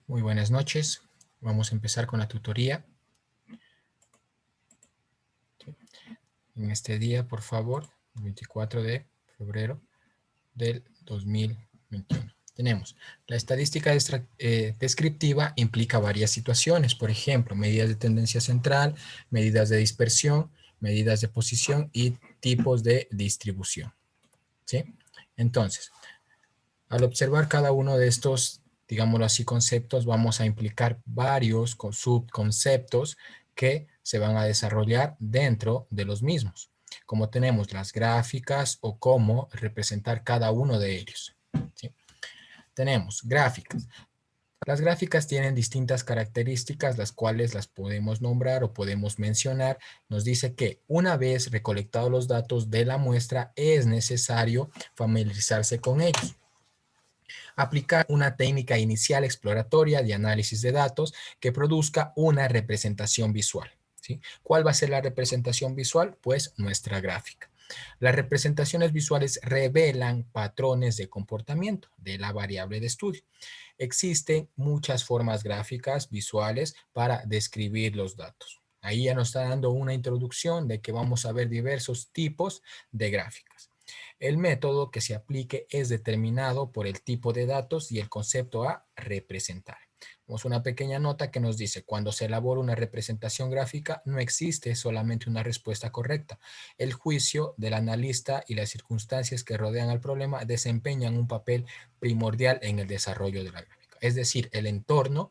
Muy buenas noches. Vamos a empezar con la tutoría. En este día, por favor, el 24 de febrero del 2021. Tenemos la estadística descriptiva implica varias situaciones, por ejemplo, medidas de tendencia central, medidas de dispersión, medidas de posición y tipos de distribución. ¿Sí? Entonces, al observar cada uno de estos, digámoslo así, conceptos, vamos a implicar varios subconceptos que se van a desarrollar dentro de los mismos, como tenemos las gráficas o cómo representar cada uno de ellos. ¿Sí? Tenemos gráficas. Las gráficas tienen distintas características, las cuales las podemos nombrar o podemos mencionar. Nos dice que una vez recolectados los datos de la muestra, es necesario familiarizarse con ellos. Aplicar una técnica inicial exploratoria de análisis de datos que produzca una representación visual. ¿Sí? ¿Cuál va a ser la representación visual? Pues nuestra gráfica. Las representaciones visuales revelan patrones de comportamiento de la variable de estudio. Existen muchas formas gráficas visuales para describir los datos. Ahí ya nos está dando una introducción de que vamos a ver diversos tipos de gráficas. El método que se aplique es determinado por el tipo de datos y el concepto a representar. Tenemos una pequeña nota que nos dice, cuando se elabora una representación gráfica, no existe solamente una respuesta correcta. El juicio del analista y las circunstancias que rodean al problema desempeñan un papel primordial en el desarrollo de la gráfica. Es decir, el entorno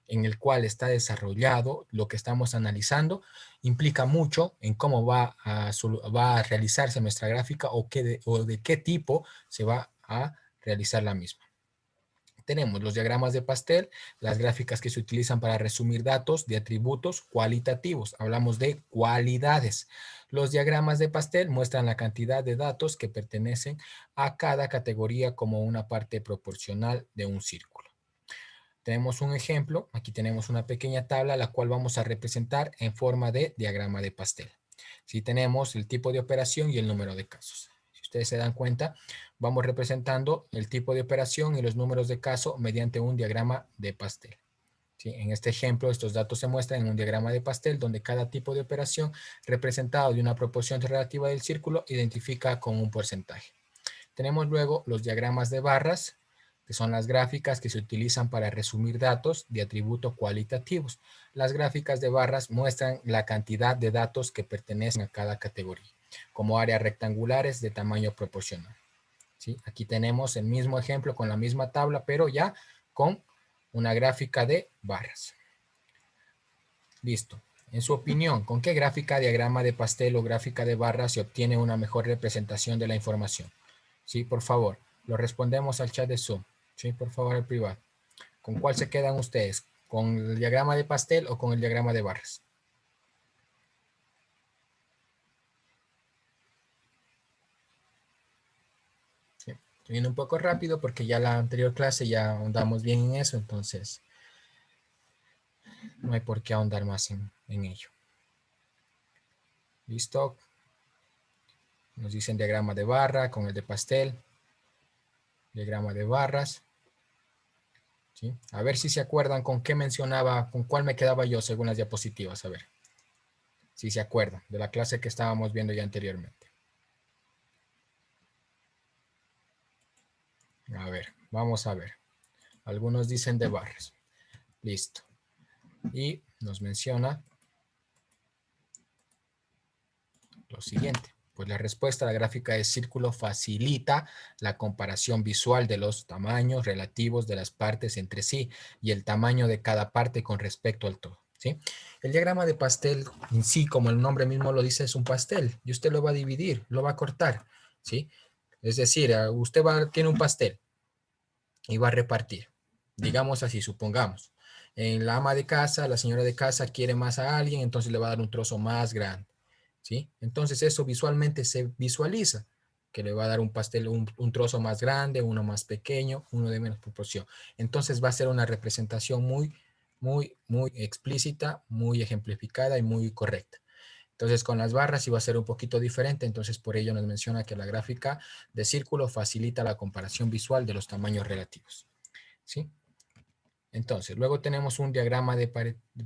en el cual está desarrollado lo que estamos analizando implica mucho en cómo va a realizarse nuestra gráfica o de qué tipo se va a realizar la misma. Tenemos los diagramas de pastel, las gráficas que se utilizan para resumir datos de atributos cualitativos. Hablamos de cualidades. Los diagramas de pastel muestran la cantidad de datos que pertenecen a cada categoría como una parte proporcional de un círculo. Tenemos un ejemplo, aquí tenemos una pequeña tabla la cual vamos a representar en forma de diagrama de pastel. Si tenemos el tipo de operación y el número de casos. Si ustedes se dan cuenta, vamos representando el tipo de operación y los números de caso mediante un diagrama de pastel. ¿Sí? En este ejemplo, estos datos se muestran en un diagrama de pastel donde cada tipo de operación representado de una proporción relativa del círculo identifica con un porcentaje. Tenemos luego los diagramas de barras, que son las gráficas que se utilizan para resumir datos de atributos cualitativos. Las gráficas de barras muestran la cantidad de datos que pertenecen a cada categoría, como áreas rectangulares de tamaño proporcional. ¿Sí? Aquí tenemos el mismo ejemplo con la misma tabla, pero ya con una gráfica de barras. Listo. En su opinión, ¿con qué gráfica, diagrama de pastel o gráfica de barras se obtiene una mejor representación de la información? Sí, por favor. Lo respondemos al chat de Zoom. Sí, por favor, al privado. ¿Con cuál se quedan ustedes? ¿Con el diagrama de pastel o con el diagrama de barras? Sí. Estoy yendo un poco rápido porque ya la anterior clase ya ahondamos bien en eso, entonces no hay por qué ahondar más en ello. ¿Listo? Nos dicen diagrama de barra con el de pastel. Diagrama de barras. ¿Sí? A ver si se acuerdan con qué mencionaba, con cuál me quedaba yo según las diapositivas. A ver. Si se acuerdan de la clase que estábamos viendo ya anteriormente. A ver, vamos a ver. Algunos dicen de barras. Listo. Y nos menciona lo siguiente. Pues la respuesta a la gráfica de círculo facilita la comparación visual de los tamaños relativos de las partes entre sí y el tamaño de cada parte con respecto al todo. ¿Sí? El diagrama de pastel en sí, como el nombre mismo lo dice, es un pastel y usted lo va a dividir, lo va a cortar. ¿Sí? Es decir, usted tiene un pastel y va a repartir. Digamos así, supongamos. En la ama de casa, la señora de casa quiere más a alguien, entonces le va a dar un trozo más grande. ¿Sí? Entonces eso visualmente se visualiza, que le va a dar un pastel, un trozo más grande, uno más pequeño, uno de menos proporción. Entonces va a ser una representación muy explícita, muy ejemplificada y muy correcta. Entonces con las barras iba a ser un poquito diferente, entonces por ello nos menciona que la gráfica de círculo facilita la comparación visual de los tamaños relativos. ¿Sí? Entonces, luego tenemos un diagrama de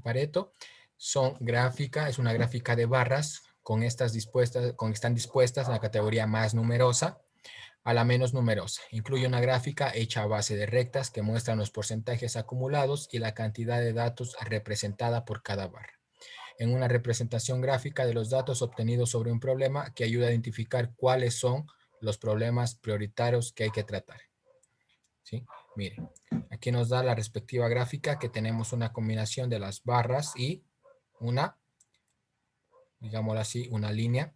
Pareto. Es una gráfica de barras están dispuestas en la categoría más numerosa a la menos numerosa. Incluye una gráfica hecha a base de rectas que muestran los porcentajes acumulados y la cantidad de datos representada por cada barra. En una representación gráfica de los datos obtenidos sobre un problema que ayuda a identificar cuáles son los problemas prioritarios que hay que tratar. ¿Sí? Miren, aquí nos da la respectiva gráfica que tenemos una combinación de las barras y una, digámoslo así, una línea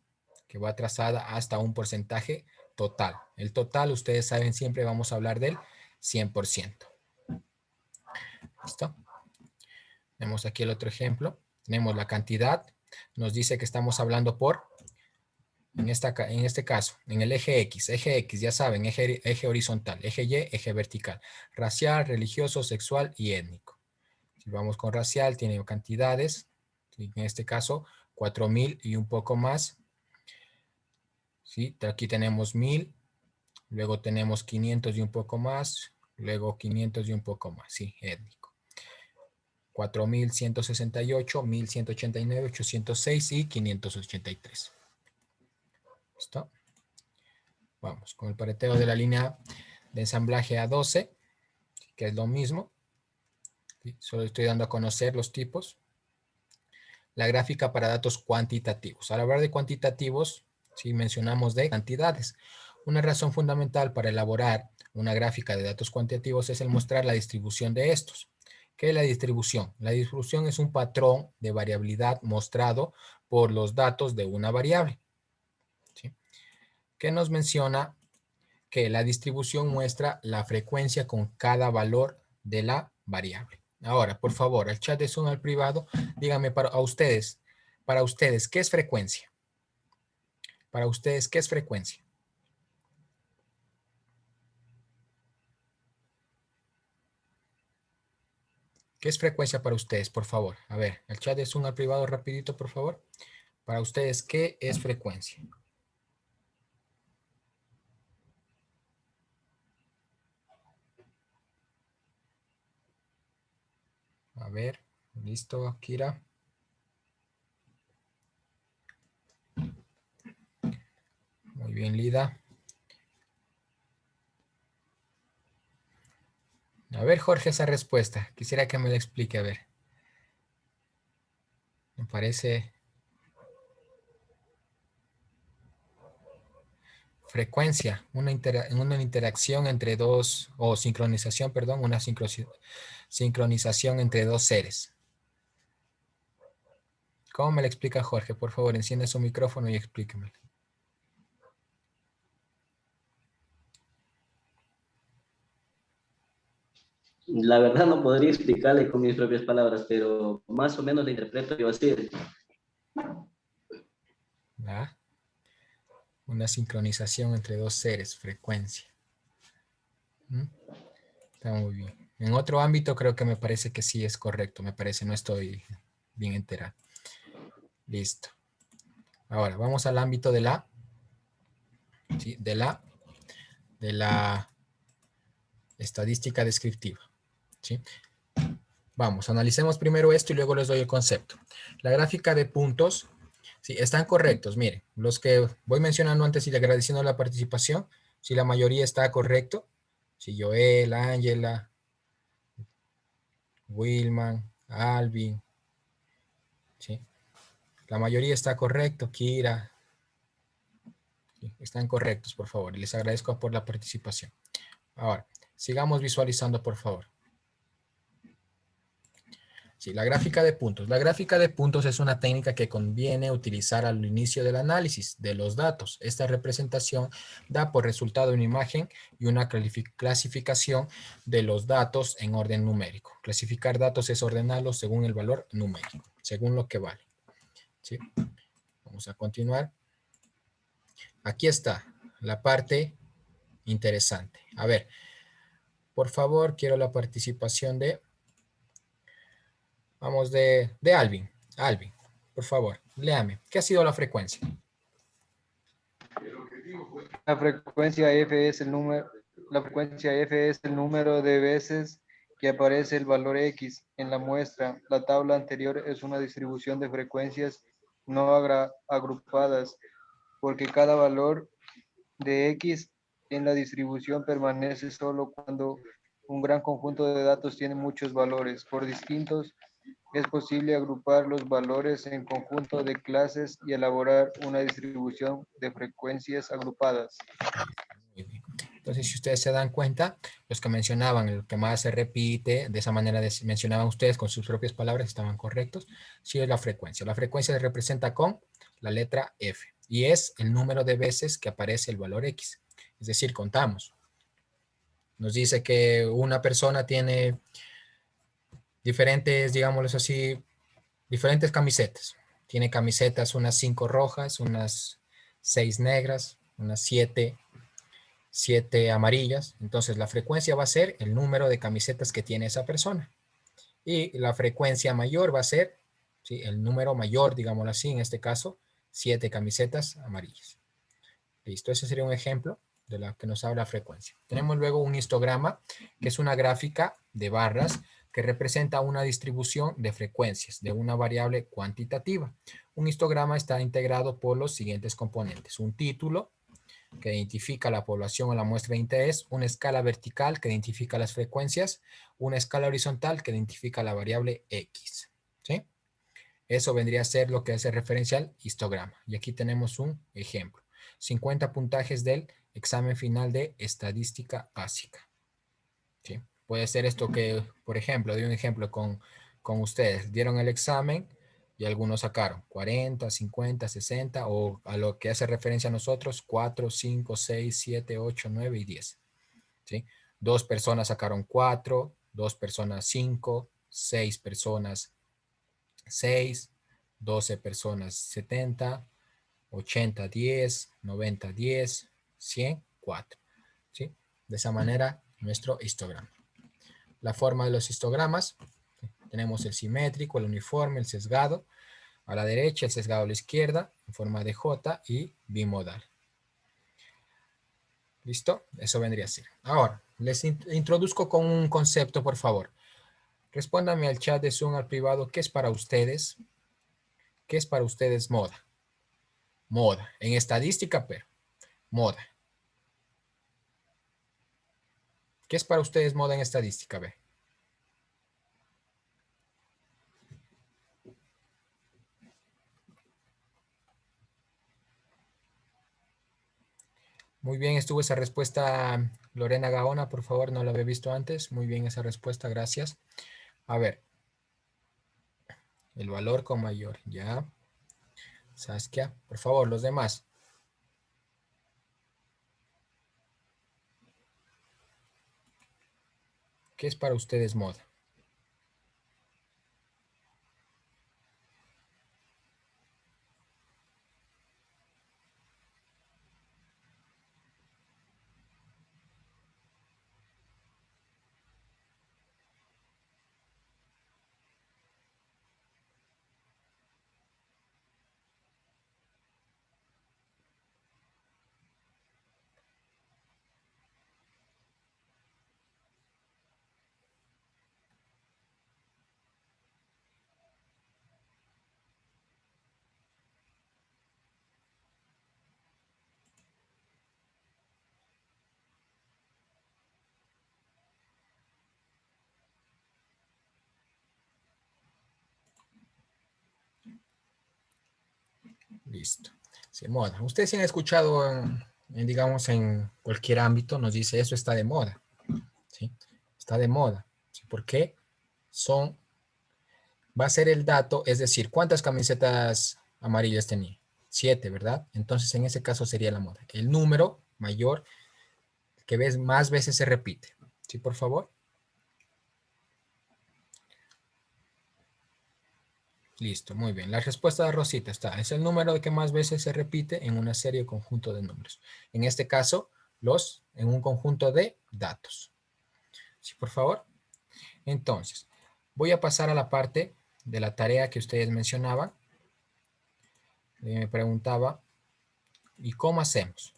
que va trazada hasta un porcentaje total. El total, ustedes saben, siempre vamos a hablar del 100%. ¿Listo? Tenemos aquí el otro ejemplo. Tenemos la cantidad. Nos dice que estamos hablando en este caso, en el eje X. Eje X, ya saben, eje horizontal. Eje Y, eje vertical. Racial, religioso, sexual y étnico. Si vamos con racial, tiene cantidades. ¿Sí? En este caso, 4.000 y un poco más. ¿Sí? Aquí tenemos 1.000. Luego tenemos 500 y un poco más. Luego 500 y un poco más. Sí, étnico. 4.168, 1.189, 806 y 583. ¿Listo? Vamos con el pareteo de la línea de ensamblaje A12, que es lo mismo. ¿Sí? Solo estoy dando a conocer los tipos. La gráfica para datos cuantitativos. Al hablar de cuantitativos, sí mencionamos de cantidades. Una razón fundamental para elaborar una gráfica de datos cuantitativos es el mostrar la distribución de estos. ¿Qué es la distribución? La distribución es un patrón de variabilidad mostrado por los datos de una variable. ¿Sí? Que nos menciona que la distribución muestra la frecuencia con cada valor de la variable. Ahora, por favor, al chat de Zoom al privado, díganme para ustedes, ¿qué es frecuencia? Para ustedes, ¿qué es frecuencia? ¿Qué es frecuencia para ustedes, por favor? A ver, el chat de Zoom al privado rapidito, por favor. Para ustedes, ¿qué es frecuencia? A ver, listo, Kira. Muy bien, Lida. A ver, Jorge, esa respuesta. Quisiera que me la explique, a ver. Me parece... Frecuencia, una interacción entre dos, o sincronización, perdón, una sincronización entre dos seres. ¿Cómo me la explica Jorge? Por favor, enciende su micrófono y explíqueme. La verdad no podría explicarle con mis propias palabras, pero más o menos la interpreto yo así. ¿Ah? Una sincronización entre dos seres, frecuencia. ¿Mm? Está muy bien. En otro ámbito creo que me parece que sí es correcto, me parece, no estoy bien enterado. Listo. Ahora, vamos al ámbito de ¿sí? de la estadística descriptiva. ¿Sí? Vamos, analicemos primero esto y luego les doy el concepto. La gráfica de puntos, sí, están correctos. Miren, los que voy mencionando antes y agradeciendo la participación, si la mayoría está correcto, si Joel, Ángela, Wilman, Alvin, ¿sí? La mayoría está correcto, Kira, ¿sí? Están correctos, por favor, y les agradezco por la participación. Ahora, sigamos visualizando, por favor. Sí, la gráfica de puntos. La gráfica de puntos es una técnica que conviene utilizar al inicio del análisis de los datos. Esta representación da por resultado una imagen y una clasificación de los datos en orden numérico. Clasificar datos es ordenarlos según el valor numérico, según lo que vale. ¿Sí? Vamos a continuar. Aquí está la parte interesante. A ver, por favor, quiero la participación de Alvin. Alvin, por favor, léame. ¿Qué ha sido la frecuencia? La frecuencia F es el número de veces que aparece el valor X en la muestra. La tabla anterior es una distribución de frecuencias no agrupadas, porque cada valor de X en la distribución permanece solo cuando un gran conjunto de datos tiene muchos valores por distintos. Es posible agrupar los valores en conjunto de clases y elaborar una distribución de frecuencias agrupadas. Muy bien. Entonces, si ustedes se dan cuenta, los que mencionaban, lo que más se repite, de esa manera mencionaban ustedes con sus propias palabras, estaban correctos, sí es la frecuencia. La frecuencia se representa con la letra F y es el número de veces que aparece el valor X. Es decir, contamos. Nos dice que una persona tiene diferentes, digámoslo así, diferentes camisetas. Tiene camisetas, unas 5 rojas, unas 6 negras, unas 7 amarillas. Entonces la frecuencia va a ser el número de camisetas que tiene esa persona. Y la frecuencia mayor va a ser, ¿sí?, el número mayor, digámoslo así, en este caso, 7 camisetas amarillas. Listo, ese sería un ejemplo de la que nos habla frecuencia. Tenemos luego un histograma, que es una gráfica de barras que representa una distribución de frecuencias de una variable cuantitativa. Un histograma está integrado por los siguientes componentes: un título, que identifica la población o la muestra de interés, una escala vertical que identifica las frecuencias, una escala horizontal que identifica la variable X. ¿Sí? Eso vendría a ser lo que hace referencia al histograma. Y aquí tenemos un ejemplo. 50 puntajes del examen final de estadística básica. ¿Sí? Puede ser esto que, por ejemplo, doy un ejemplo con ustedes. Dieron el examen y algunos sacaron 40, 50, 60 o a lo que hace referencia a nosotros 4, 5, 6, 7, 8, 9 y 10. ¿Sí? 2 personas sacaron 4, 2 personas 5, 6 personas 6, 12 personas 70, 80, 10, 90, 10, 100, 4. ¿Sí? De esa manera, nuestro histograma. La forma de los histogramas: tenemos el simétrico, el uniforme, el sesgado a la derecha, el sesgado a la izquierda, en forma de J, y bimodal. ¿Listo? Eso vendría a ser. Ahora, les introduzco con un concepto, por favor. Respóndanme al chat de Zoom, al privado, ¿qué es para ustedes? ¿Qué es para ustedes moda? Moda. En estadística, pero moda. ¿Qué es para ustedes moda en estadística? Ve. Muy bien, estuvo esa respuesta, Lorena Gaona, por favor, no la había visto antes. Muy bien esa respuesta, gracias. A ver, el valor con mayor, ya. Saskia, por favor, los demás. ¿Qué es para ustedes moda? Listo. Sí, moda. Ustedes sí han escuchado, digamos, en cualquier ámbito, nos dice eso está de moda. ¿Sí? Está de moda. ¿Sí? ¿Por qué? Va a ser el dato, es decir, ¿cuántas camisetas amarillas tenía? 7, ¿verdad? Entonces, en ese caso sería la moda. El número mayor que ves más veces se repite. ¿Sí, por favor? Listo, muy bien. La respuesta de Rosita está. Es el número que más veces se repite en una serie o conjunto de números. En este caso, en un conjunto de datos. ¿Sí, por favor? Entonces, voy a pasar a la parte de la tarea que ustedes mencionaban. Me preguntaba, ¿y cómo hacemos?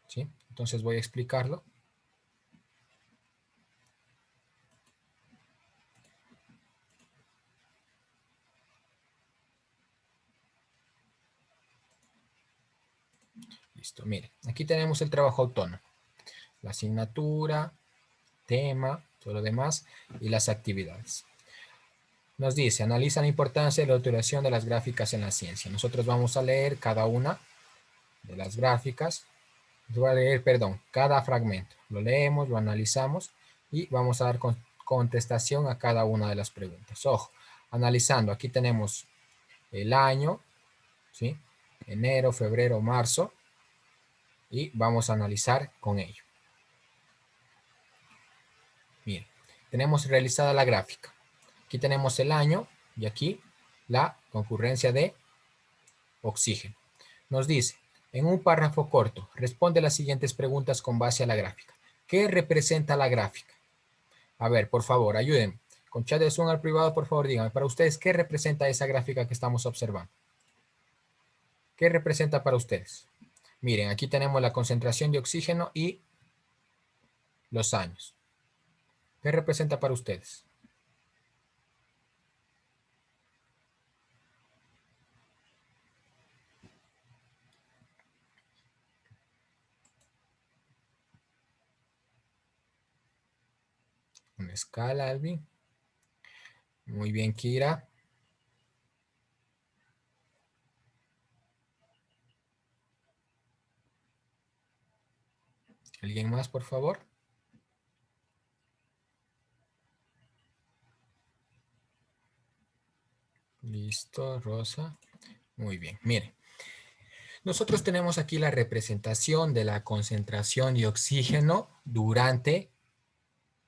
¿Sí? Entonces voy a explicarlo. Aquí tenemos el trabajo autónomo. La asignatura, tema, todo lo demás y las actividades. Nos dice, analiza la importancia de la utilización de las gráficas en la ciencia. Nosotros vamos a leer cada una de las gráficas. Voy a leer, perdón, cada fragmento. Lo leemos, lo analizamos y vamos a dar contestación a cada una de las preguntas. Ojo, analizando, aquí tenemos el año, ¿sí? Enero, febrero, marzo, y vamos a analizar con ello. Miren, tenemos realizada la gráfica. Aquí tenemos el año y aquí la concurrencia de oxígeno. Nos dice, en un párrafo corto, responde las siguientes preguntas con base a la gráfica. ¿Qué representa la gráfica? A ver, por favor, ayúdenme. Con chat de Zoom al privado, por favor, díganme, para ustedes, ¿qué representa esa gráfica que estamos observando? ¿Qué representa para ustedes? Miren, aquí tenemos la concentración de oxígeno y los años. ¿Qué representa para ustedes? Una escala, Alvin. Muy bien, Kira. ¿Alguien más, por favor? Listo, Rosa. Muy bien, mire. Nosotros tenemos aquí la representación de la concentración de oxígeno durante,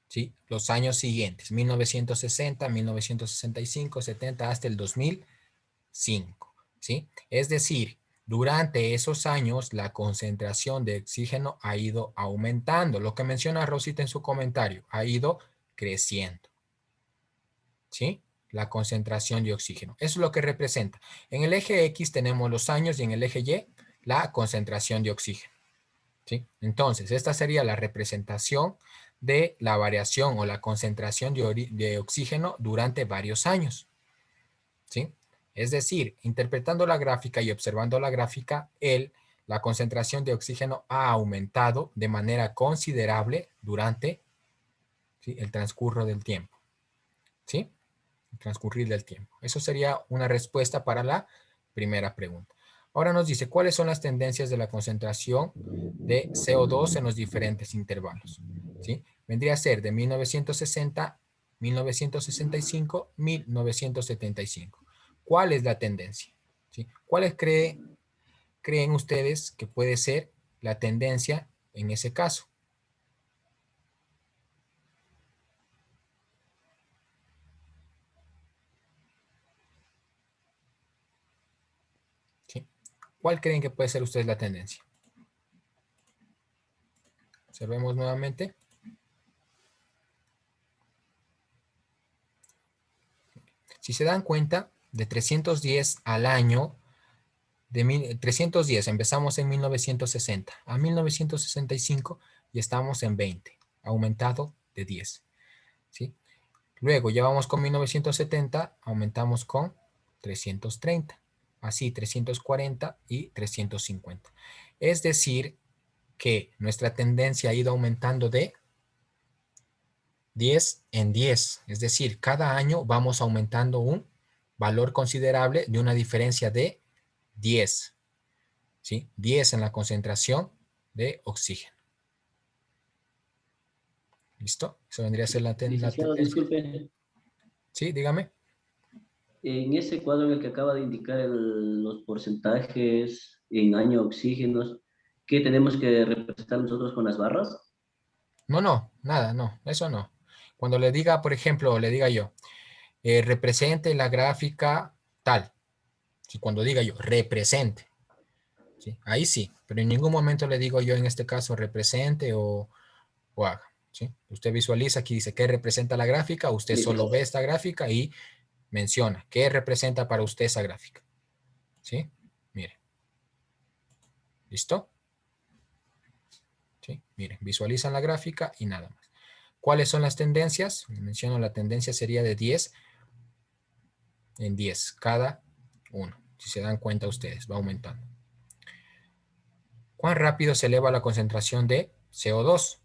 ¿sí?, los años siguientes, 1960, 1965, 70, hasta el 2005, ¿sí? Es decir, durante esos años la concentración de oxígeno ha ido aumentando. Lo que menciona Rosita en su comentario, ha ido creciendo, ¿sí? La concentración de oxígeno. Eso es lo que representa. En el eje X tenemos los años y en el eje Y la concentración de oxígeno, ¿sí? Entonces, esta sería la representación de la variación o la concentración de oxígeno durante varios años, ¿sí? Es decir, interpretando la gráfica y observando la gráfica, la concentración de oxígeno ha aumentado de manera considerable durante, ¿sí?, el transcurso del tiempo, ¿sí? Transcurrir del tiempo. Eso sería una respuesta para la primera pregunta. Ahora nos dice, ¿cuáles son las tendencias de la concentración de CO2 en los diferentes intervalos? ¿Sí? Vendría a ser de 1960, 1965, 1975. ¿Cuál es la tendencia? ¿Sí? ¿Cuáles creen ustedes que puede ser la tendencia en ese caso? ¿Sí? ¿Cuál creen que puede ser ustedes la tendencia? Observemos nuevamente. Si se dan cuenta, de 310 al año, 310, empezamos en 1960, a 1965 y estamos en 20, aumentado de 10, ¿sí? Luego ya vamos con 1970, aumentamos con 330, así 340 y 350. Es decir, que nuestra tendencia ha ido aumentando de 10 en 10, es decir, cada año vamos aumentando un valor considerable de una diferencia de 10, ¿sí? 10 en la concentración de oxígeno. ¿Listo? Eso vendría a ser la Licenciado, tendencia. disculpe, Sí, dígame. en ese cuadro en el que acaba de indicar los porcentajes en año oxígenos, ¿qué tenemos que representar nosotros con las barras? No, no, nada, no, eso no. Cuando le diga, por ejemplo, le diga yo, represente la gráfica tal, ¿sí? Cuando diga yo, represente, ¿sí? Ahí sí, pero en ningún momento le digo yo en este caso represente o haga, ¿sí? Usted visualiza aquí, dice qué representa la gráfica, usted Listo. solo ve esta gráfica y menciona qué representa para usted esa gráfica, ¿sí? Mire, ¿listo? ¿Sí? Miren, visualizan la gráfica y nada más. ¿Cuáles son las tendencias? Menciono, la tendencia sería de 10 en 10 cada uno. Si se dan cuenta ustedes, va aumentando. ¿Cuán rápido se eleva la concentración de CO2?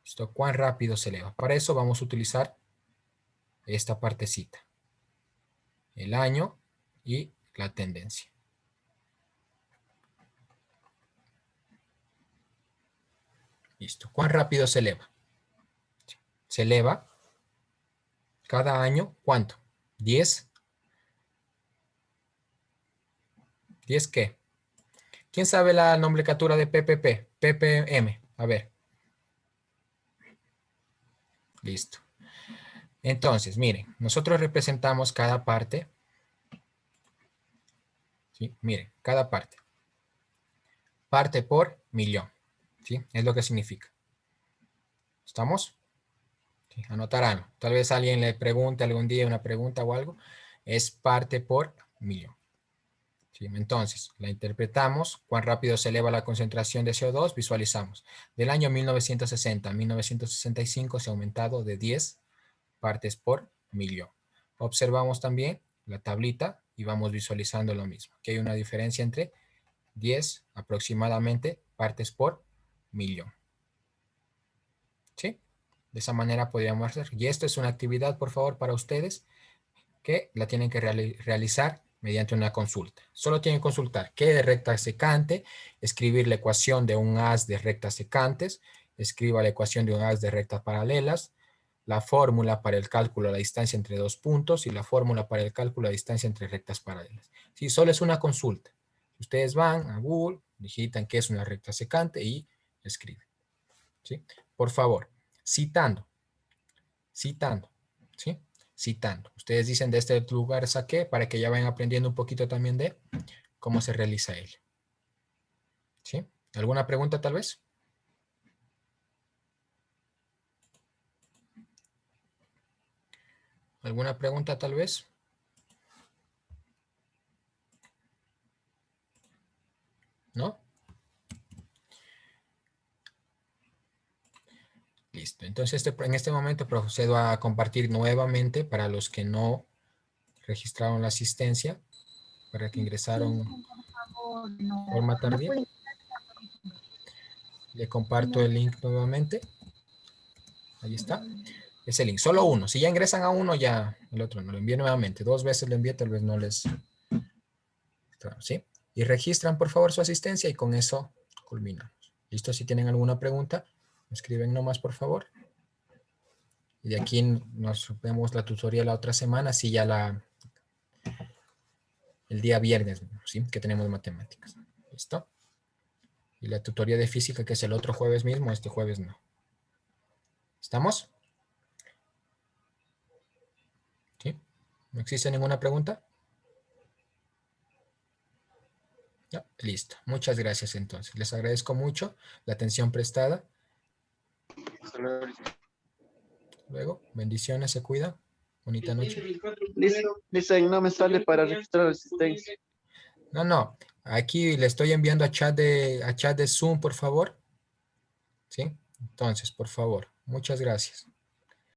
¿Listo? ¿Cuán rápido se eleva? Para eso vamos a utilizar esta partecita. El año y la tendencia. Listo. ¿Cuán rápido se eleva? Se eleva cada año, ¿cuánto? 10. ¿10 qué? ¿Quién sabe la nomenclatura de PPP? PPM. A ver. Listo. Entonces, miren, nosotros representamos cada parte. ¿Sí? Miren, cada parte. Parte por millón. ¿Sí? Es lo que significa. ¿Estamos? Sí, anotarán. Tal vez alguien le pregunte algún día una pregunta o algo. Es parte por millón. ¿Sí? Entonces, la interpretamos. ¿Cuán rápido se eleva la concentración de CO2? Visualizamos. Del año 1960 a 1965 se ha aumentado de 10 partes por millón. Observamos también la tablita y vamos visualizando lo mismo. Que hay una diferencia entre 10 aproximadamente partes por millón. ¿Sí? De esa manera podríamos hacer. Y esto es una actividad, por favor, para ustedes que la tienen que realizar mediante una consulta. Solo tienen que consultar qué de recta secante, escribir la ecuación de un haz de rectas secantes, escriba la ecuación de un haz de rectas paralelas, la fórmula para el cálculo de la distancia entre dos puntos y la fórmula para el cálculo de la distancia entre rectas paralelas. Sí, solo es una consulta. Ustedes van a Google, digitan qué es una recta secante y escriben. ¿Sí? Por favor, citando, ¿sí? Citando. Ustedes dicen de este lugar saqué para que ya vayan aprendiendo un poquito también de cómo se realiza ello. ¿Sí? ¿Alguna pregunta tal vez? ¿Alguna pregunta tal vez? ¿No? Listo. Entonces en este momento procedo a compartir nuevamente para los que no registraron la asistencia, para que ingresaron de forma tardía. Le comparto el link nuevamente. Ahí está. Ese link. Solo uno. Si ya ingresan a uno, ya el otro no lo envío nuevamente. 2 veces lo envié, tal vez no les... ¿Sí? Y registran, por favor, su asistencia y con eso culminamos. ¿Listo? Si tienen alguna pregunta, escriben nomás, por favor. Y de aquí nos vemos la tutoría la otra semana, sí, ya el día viernes, ¿sí? Que tenemos matemáticas. ¿Listo? Y la tutoría de física, que es el otro jueves mismo, este jueves no. ¿Estamos? ¿Sí? ¿No existe ninguna pregunta? No, listo. Muchas gracias entonces. Les agradezco mucho la atención prestada. Hasta luego. Luego, bendiciones, se cuida. Bonita noche. Listo, no me sale para registrar la asistencia. No. Aquí le estoy enviando a chat de Zoom, por favor. ¿Sí? Entonces, por favor. Muchas gracias.